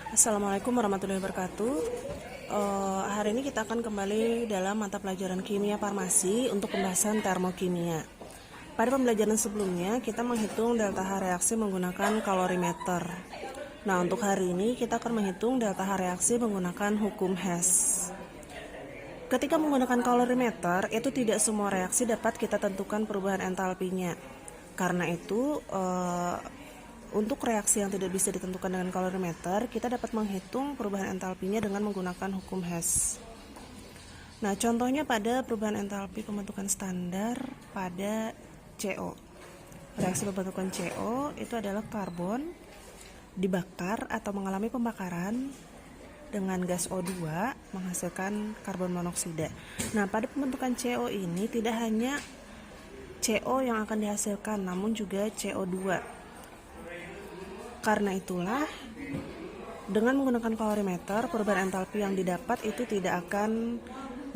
Assalamualaikum warahmatullahi wabarakatuh. Hari ini kita akan kembali dalam mata pelajaran kimia farmasi untuk pembahasan termokimia. Pada pembelajaran sebelumnya kita menghitung delta H reaksi menggunakan kalorimeter. Nah, untuk hari ini kita akan menghitung delta H reaksi menggunakan hukum Hess. Ketika menggunakan kalorimeter, itu tidak semua reaksi dapat kita tentukan perubahan entalpinya. Karena itu, untuk reaksi yang tidak bisa ditentukan dengan kalorimeter, kita dapat menghitung perubahan entalpinya dengan menggunakan hukum Hess. Nah, contohnya pada perubahan entalpi pembentukan standar pada CO. Reaksi pembentukan CO itu adalah karbon dibakar atau mengalami pembakaran dengan gas O2 menghasilkan karbon monoksida. Nah, pada pembentukan CO ini tidak hanya CO yang akan dihasilkan, namun juga CO2. Karena itulah, dengan menggunakan kalorimeter, perubahan entalpi yang didapat itu tidak akan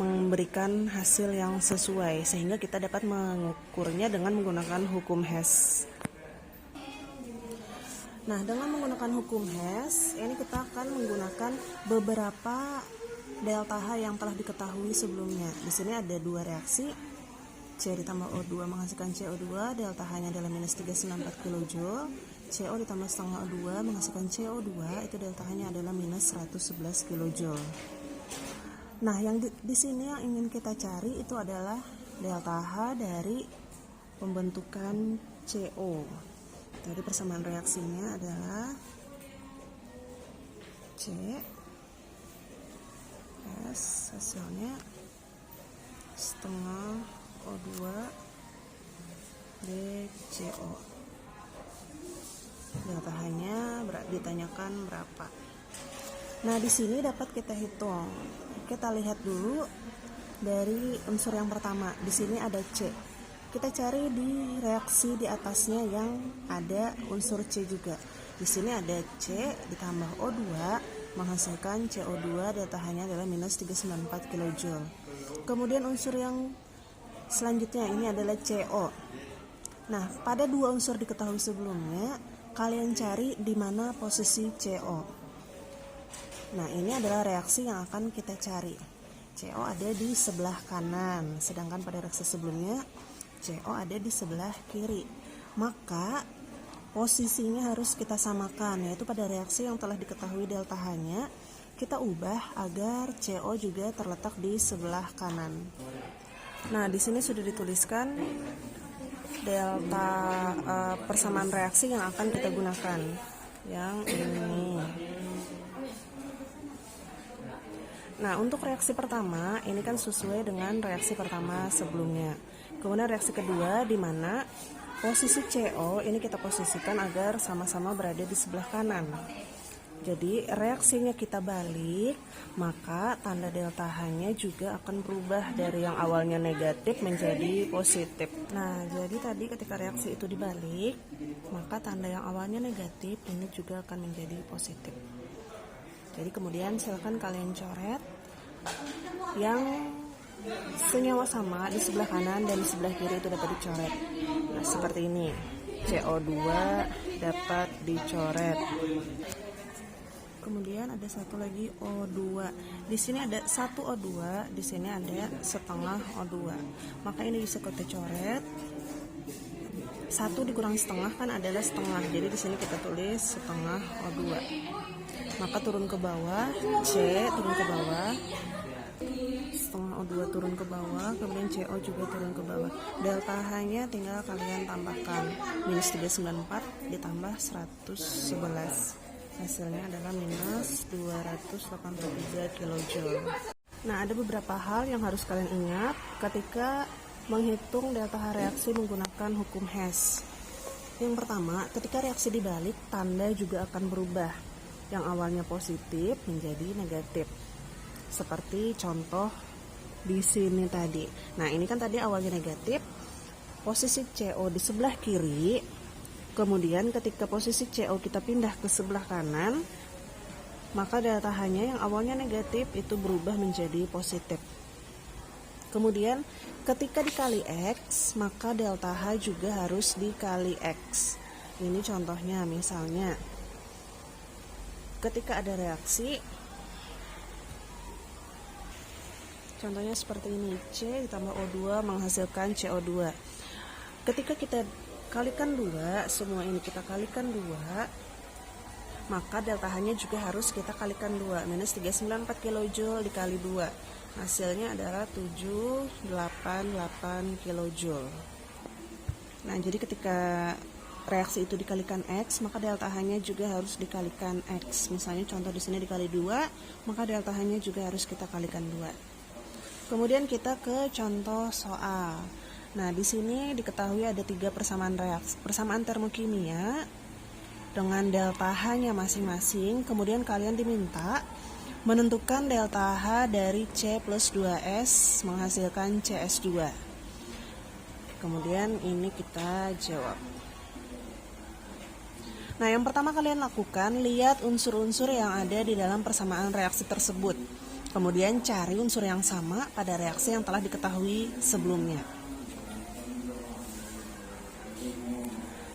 memberikan hasil yang sesuai, sehingga kita dapat mengukurnya dengan menggunakan hukum Hess. Nah, dengan menggunakan hukum Hess, ini kita akan menggunakan beberapa delta H yang telah diketahui sebelumnya. Di sini ada dua reaksi, C ditambah O2 menghasilkan CO2, delta H-nya adalah minus 394 kJ. CO ditambah setengah O2 menghasilkan CO2, itu delta H-nya adalah minus 111 kJ. Nah, yang di sini yang ingin kita cari itu adalah delta H dari pembentukan CO. Tadi persamaan reaksinya adalah C S, hasilnya setengah O2 DCO. Delta H-nya ditanyakan berapa. Nah, di sini dapat kita hitung. Kita lihat dulu dari unsur yang pertama. Di sini ada C. Kita cari di reaksi di atasnya yang ada unsur C juga. Di sini ada C ditambah O2 menghasilkan CO2, delta H-nya adalah minus 394 kJ. Kemudian unsur yang selanjutnya ini adalah CO. Nah, pada dua unsur diketahui sebelumnya, kalian cari di mana posisi CO. Nah, ini adalah reaksi yang akan kita cari. CO ada di sebelah kanan, sedangkan pada reaksi sebelumnya CO ada di sebelah kiri. Maka posisinya harus kita samakan, yaitu pada reaksi yang telah diketahui delta H-nya, kita ubah agar CO juga terletak di sebelah kanan. Nah, di sini sudah dituliskan delta persamaan reaksi yang akan kita gunakan, yang ini. Nah, untuk reaksi pertama ini kan sesuai dengan reaksi pertama sebelumnya. Kemudian reaksi kedua, di mana posisi CO ini kita posisikan agar sama-sama berada di sebelah kanan. Jadi reaksinya kita balik, maka tanda delta H-nya juga akan berubah dari yang awalnya negatif menjadi positif. Nah, jadi tadi ketika reaksi itu dibalik, maka tanda yang awalnya negatif ini juga akan menjadi positif. Jadi kemudian silakan kalian coret yang senyawa sama di sebelah kanan dan di sebelah kiri itu dapat dicoret. Nah, seperti ini. CO2 dapat dicoret. Kemudian ada satu lagi O2. Di sini ada satu O2, di sini ada setengah O2. Maka ini bisa kita coret. 1 dikurangi setengah kan adalah setengah. Jadi di sini kita tulis setengah O2. Maka turun ke bawah, C turun ke bawah. Setengah O2 turun ke bawah, kemudian CO juga turun ke bawah. Delta H-nya tinggal kalian tambahkan. Minus 394 ditambah 111. Hasilnya adalah minus 283 kJ. Nah, ada beberapa hal yang harus kalian ingat ketika menghitung delta H reaksi menggunakan hukum Hess. Yang pertama, ketika reaksi dibalik, tanda juga akan berubah. Yang awalnya positif menjadi negatif. Seperti contoh di sini tadi. Nah, ini kan tadi awalnya negatif, posisi CO di sebelah kiri. Kemudian ketika posisi CO kita pindah ke sebelah kanan, maka delta H-nya yang awalnya negatif itu berubah menjadi positif. Kemudian ketika dikali X, maka delta H juga harus dikali X. Ini contohnya, misalnya ketika ada reaksi, contohnya seperti ini, C ditambah O2 menghasilkan CO2. Ketika kita kalikan 2, semua ini kita kalikan 2, maka delta H-nya juga harus kita kalikan 2, minus 394 kJ dikali 2. Hasilnya adalah 788 kJ. Nah, jadi ketika reaksi itu dikalikan X, maka delta H-nya juga harus dikalikan X. Misalnya contoh di sini dikali 2, maka delta H-nya juga harus kita kalikan 2. Kemudian kita ke contoh soal. Nah, di sini diketahui ada 3 persamaan termokimia dengan delta H-nya masing-masing. Kemudian kalian diminta menentukan delta H dari C plus 2S menghasilkan CS2. Kemudian ini kita jawab. Nah, yang pertama kalian lakukan, lihat unsur-unsur yang ada di dalam persamaan reaksi tersebut. Kemudian cari unsur yang sama pada reaksi yang telah diketahui sebelumnya.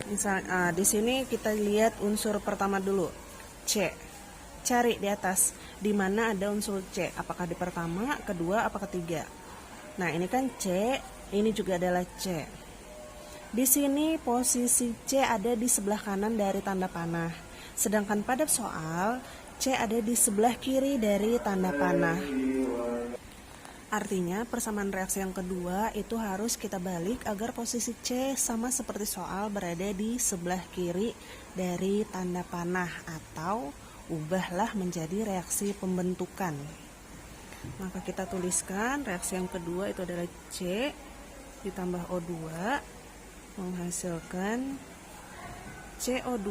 Misal, di sini kita lihat unsur pertama dulu, C. Cari di atas, di mana ada unsur C. Apakah di pertama, kedua, apa ketiga? Nah, ini kan C, ini juga adalah C. Di sini posisi C ada di sebelah kanan dari tanda panah. Sedangkan pada soal, C ada di sebelah kiri dari tanda panah. Artinya persamaan reaksi yang kedua itu harus kita balik agar posisi C sama seperti soal berada di sebelah kiri dari tanda panah, atau ubahlah menjadi reaksi pembentukan. Maka kita tuliskan reaksi yang kedua itu adalah C ditambah O2 menghasilkan CO2.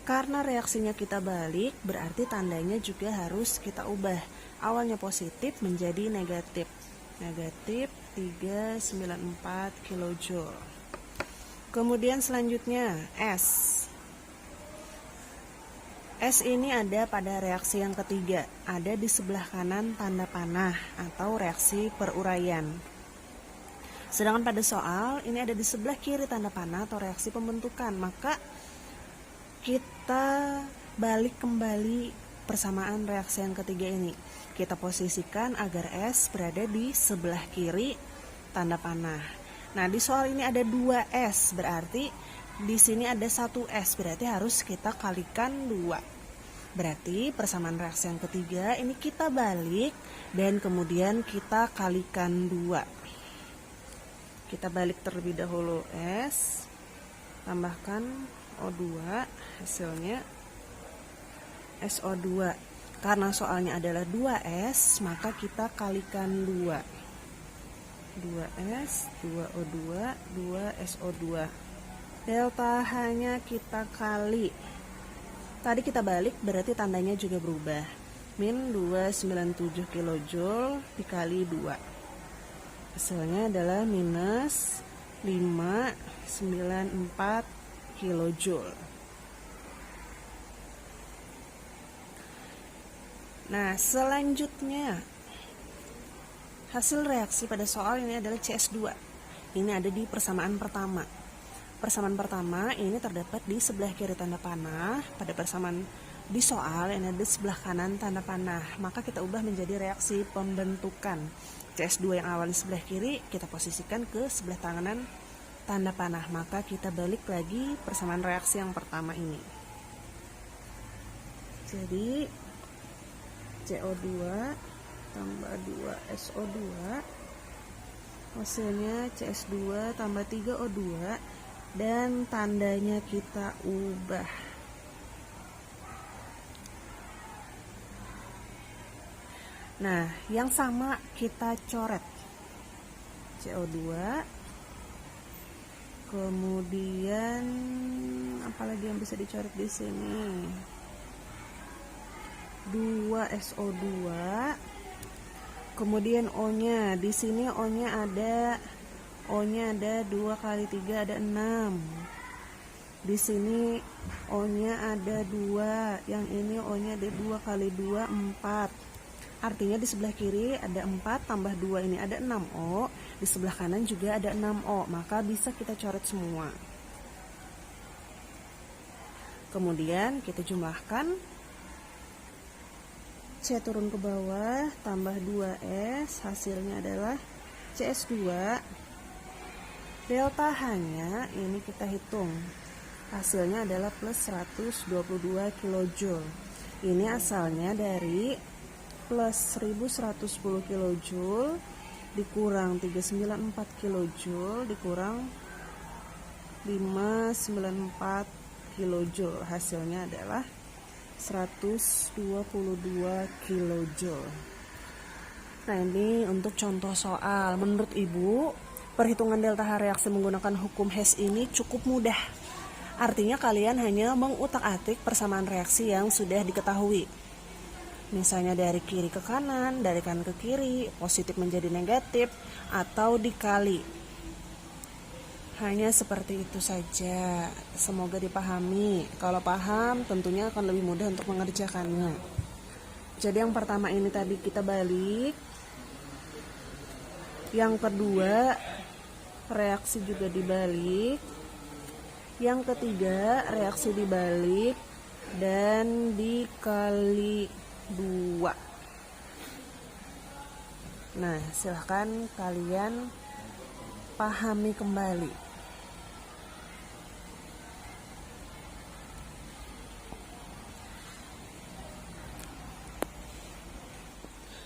Karena reaksinya kita balik, berarti tandanya juga harus kita ubah. Awalnya positif menjadi negatif. Negatif 394 kJ. Kemudian selanjutnya S. S ini ada pada reaksi yang ketiga. Ada di sebelah kanan tanda panah atau reaksi peruraian. Sedangkan pada soal, ini ada di sebelah kiri tanda panah atau reaksi pembentukan. Maka kita balik kembali persamaan reaksi yang ketiga ini. Kita posisikan agar S berada di sebelah kiri tanda panah. Nah, di soal ini ada 2S, berarti di sini ada 1S, berarti harus kita kalikan 2. Berarti persamaan reaksi yang ketiga ini kita balik dan kemudian kita kalikan 2. Kita balik terlebih dahulu, S tambahkan O2, hasilnya SO2. Karena soalnya adalah 2S, maka kita kalikan 2. 2S, 2O2, 2SO2. Delta H-nya kita kali. Tadi kita balik, berarti tandanya juga berubah. Min 297 kJ dikali 2. Hasilnya adalah minus 594 kJ. Nah, selanjutnya hasil reaksi pada soal ini adalah CS2. Ini ada di persamaan pertama. Persamaan pertama ini terdapat di sebelah kiri tanda panah. Pada persamaan di soal ini ada di sebelah kanan tanda panah. Maka kita ubah menjadi reaksi pembentukan. CS2 yang awal di sebelah kiri kita posisikan ke sebelah kanan tanda panah. Maka kita balik lagi persamaan reaksi yang pertama ini. Jadi CO2 tambah 2SO2 hasilnya CS2 tambah 3O2 dan tandanya kita ubah. Nah, yang sama kita coret CO2, kemudian apalagi yang bisa dicoret di sini, 2SO2, kemudian O-nya. Di sini O-nya ada 2 kali 3 ada 6. Di sini O-nya ada 2, yang ini O-nya ada 2 kali 2 4. Artinya di sebelah kiri ada 4 tambah 2 ini ada 6O, di sebelah kanan juga ada 6O, maka bisa kita coret semua. Kemudian kita jumlahkan C turun ke bawah, tambah 2S, hasilnya adalah CS2. Delta H-nya ini kita hitung. Hasilnya adalah plus 122 kJ. Ini asalnya dari plus 1110 kJ dikurang 394 kJ dikurang 594 kJ. Hasilnya adalah 122 kJ. Nah, ini untuk contoh soal. Menurut Ibu, perhitungan delta H reaksi menggunakan hukum Hess ini cukup mudah. Artinya kalian hanya mengutak-atik persamaan reaksi yang sudah diketahui. Misalnya dari kiri ke kanan, dari kanan ke kiri, positif menjadi negatif, atau dikali. Hanya seperti itu saja. Semoga dipahami. Kalau paham, tentunya akan lebih mudah untuk mengerjakannya. Jadi yang pertama ini tadi kita balik. Yang kedua, reaksi juga dibalik. Yang ketiga, reaksi dibalik dan dikali 2. Nah, silahkan kalian pahami kembali.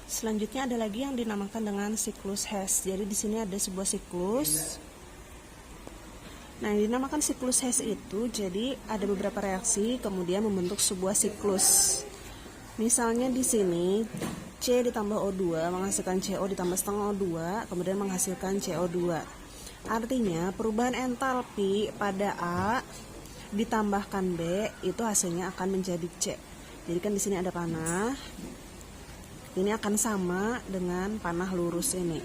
Selanjutnya ada lagi yang dinamakan dengan siklus Hess. Jadi di sini ada sebuah siklus. Nah, yang dinamakan siklus Hess itu jadi ada beberapa reaksi kemudian membentuk sebuah siklus. Misalnya di sini C ditambah O2 menghasilkan CO ditambah setengah O2 kemudian menghasilkan CO2. Artinya perubahan entalpi pada A ditambahkan B itu hasilnya akan menjadi C. Jadi kan di sini ada panah. Ini akan sama dengan panah lurus ini.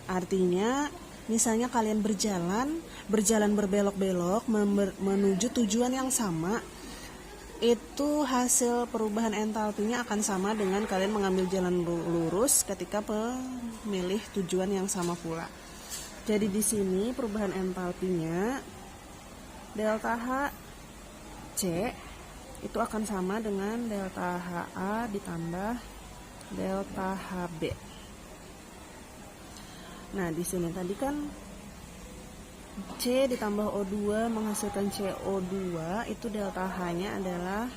Artinya misalnya kalian berjalan berbelok-belok menuju tujuan yang sama, itu hasil perubahan entalpinya akan sama dengan kalian mengambil jalan lurus ketika memilih tujuan yang sama pula. Jadi di sini perubahan entalpinya delta H C itu akan sama dengan delta HA ditambah delta HB. Nah, di sini tadi kan C ditambah O2 menghasilkan CO2, itu delta H-nya adalah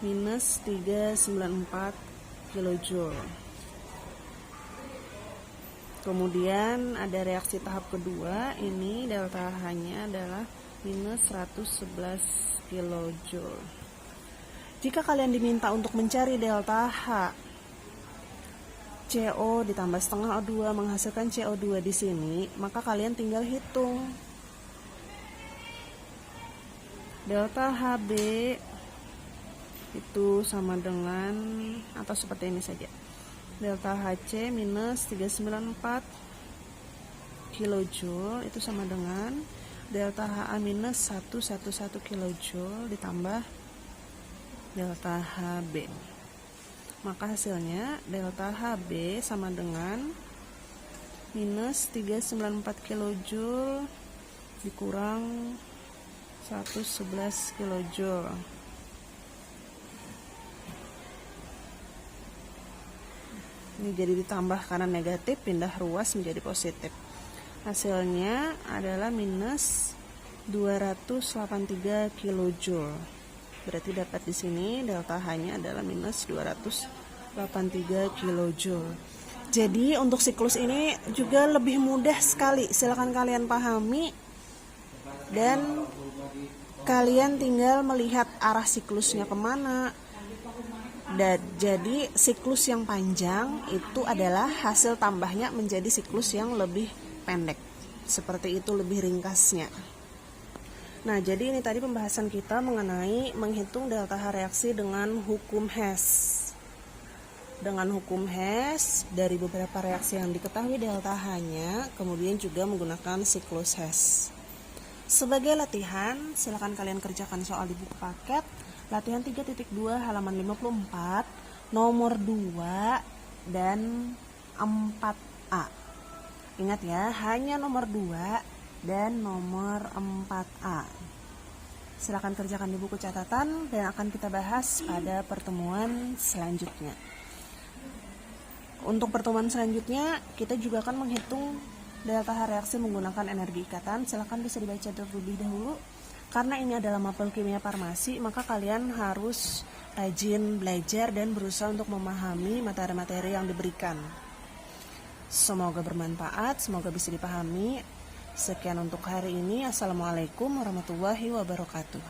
minus 394 kJ. Kemudian ada reaksi tahap kedua, ini delta H-nya adalah minus 111 kJ. Jika kalian diminta untuk mencari delta H CO ditambah setengah O2 menghasilkan CO2 di sini, maka kalian tinggal hitung. Delta HB itu sama dengan, atau seperti ini saja. Delta HC minus 394 kJ itu sama dengan delta HA minus 111 kJ ditambah delta HB. Maka hasilnya delta HB sama dengan minus 394 kJ dikurang 111 kJ. Ini jadi ditambah karena negatif, pindah ruas menjadi positif. Hasilnya adalah minus 283 kJ. Berarti dapat di sini delta H-nya adalah minus 283 kJ. Jadi untuk siklus ini juga lebih mudah sekali. Silakan kalian pahami dan kalian tinggal melihat arah siklusnya kemana. Dan jadi siklus yang panjang itu adalah hasil tambahnya menjadi siklus yang lebih pendek. Seperti itu lebih ringkasnya. Nah, jadi ini tadi pembahasan kita mengenai menghitung delta H reaksi dengan hukum Hess. Dengan hukum Hess, dari beberapa reaksi yang diketahui delta H-nya, kemudian juga menggunakan siklus Hess. Sebagai latihan, silakan kalian kerjakan soal di buku paket, latihan 3.2 halaman 54, nomor 2 dan 4A. Ingat ya, hanya nomor 2 dan nomor 4A. Silakan kerjakan di buku catatan dan akan kita bahas pada pertemuan selanjutnya. Untuk pertemuan selanjutnya, kita juga akan menghitung delta H reaksi menggunakan energi ikatan. Silakan bisa dibaca terlebih dahulu. Karena ini adalah mapel kimia farmasi, maka kalian harus rajin belajar dan berusaha untuk memahami materi-materi yang diberikan. Semoga bermanfaat, semoga bisa dipahami. Sekian untuk hari ini. Assalamualaikum warahmatullahi wabarakatuh.